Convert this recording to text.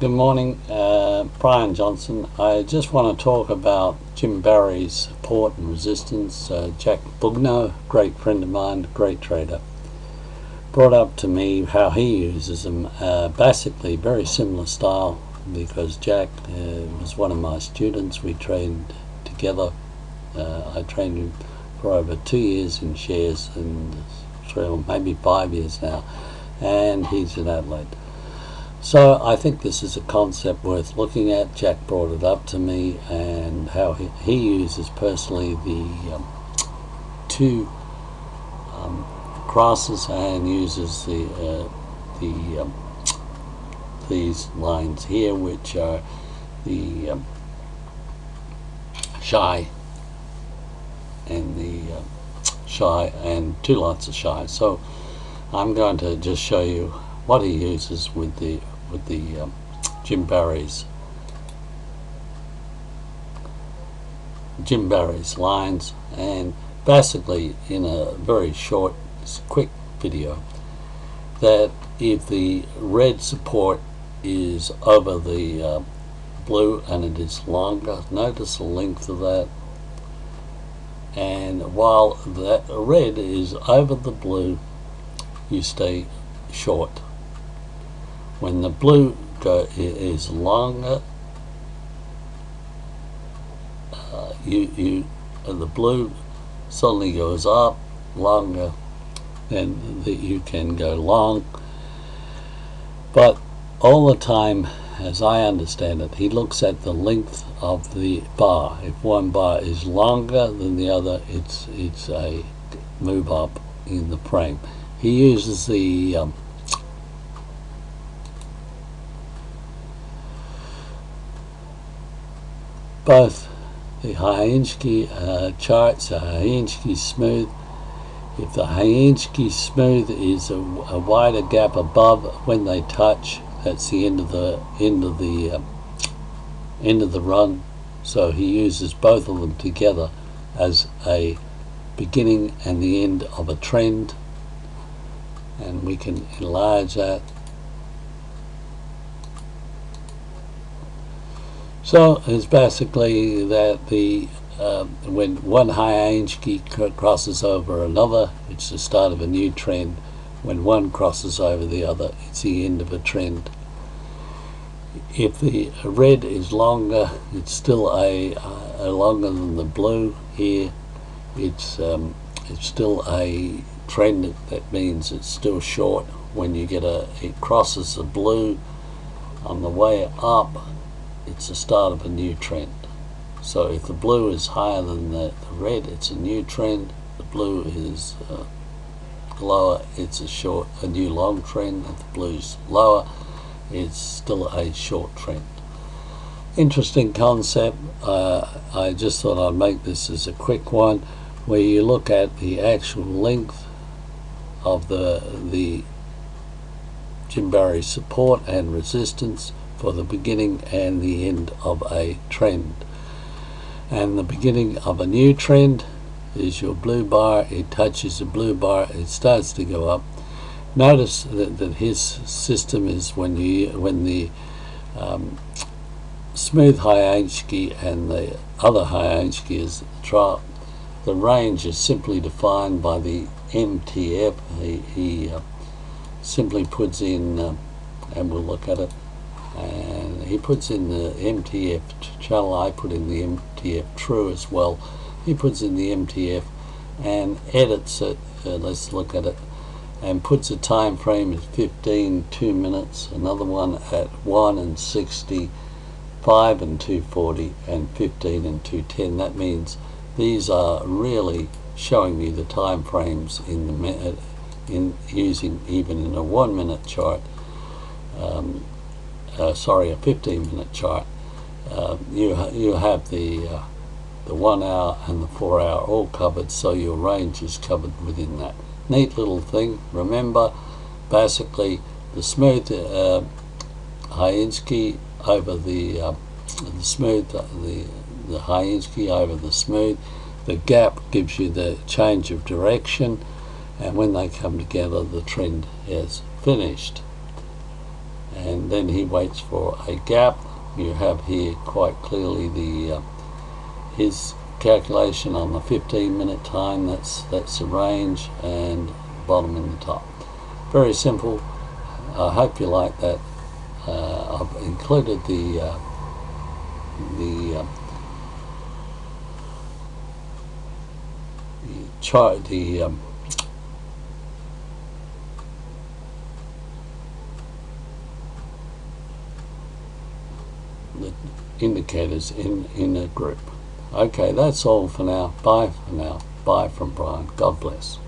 Good morning, Brian Johnson. I just want to talk about Jim Barry's support and resistance. Jack Bugnos, great friend of mine, great trader, brought up to me how he uses them. Basically, very similar style because Jack was one of my students. We trained together. I trained him for over 2 years in shares and 3 or maybe 5 years now, and he's in Adelaide. So I think this is a concept worth looking at. Jack brought it up to me, and how he uses personally the two crosses and uses these lines here, which are the shy and the shy and 2 lots of shy. So I'm going to just show you what he uses with the Jim Barry's lines, and basically in a very short, quick video, that if the red support is over the blue and it is longer, notice the length of that, and while that red is over the blue, you stay short. When the blue is longer, the blue suddenly goes up longer, then you can go long. But all the time, as I understand it, he looks at the length of the bar. If one bar is longer than the other, it's a move up in the frame. He uses the both the Heinki charts, Heinki smooth. If the Heinki smooth is a wider gap above when they touch, that's the end of the run. So he uses both of them together as a beginning and the end of a trend, and we can enlarge that. So it's basically that when one Heinki crosses over another, it's the start of a new trend. When one crosses over the other, it's the end of a trend. If the red is longer, it's still a longer than the blue here. It's still a trend. That means it's still short. When you get it crosses the blue on the way up, it's the start of a new trend. So if the blue is higher than the red, it's a new trend. The blue is lower, it's a new long trend. If the blue's lower, it's still a short trend. Interesting concept. I just thought I'd make this as a quick one, where you look at the actual length of the Jim Barry support and resistance for the beginning and the end of a trend. And the beginning of a new trend is your blue bar. It touches the blue bar, it starts to go up. Notice that his system is when the smooth Heinki and the other Heinki is drop, the range is simply defined by the MTF. He simply puts in, and we'll look at it, and he puts in the MTF channel. I put in the MTF true as well. He puts in the MTF and edits it. Let's look at it, and puts a time frame at 15, 2 minutes, another one at 1 and 60, 5 and 240, and 15 and 210. That means these are really showing you the time frames in using even in a 1 minute chart. Sorry, a 15-minute chart. You have the 1 hour and the 4 hour all covered, so your range is covered within that. Neat little thing. Remember, basically the smooth Heinki over the smooth, the Heinki over the smooth. The gap gives you the change of direction, and when they come together, the trend is finished. and then he waits for a gap. You have here quite clearly the his calculation on the 15-minute time. That's the range, and bottom and the top. Very simple. I hope you like that. I've included the chart, the indicators in a group. Okay, that's all for now. Bye for now. Bye from Brian. God bless.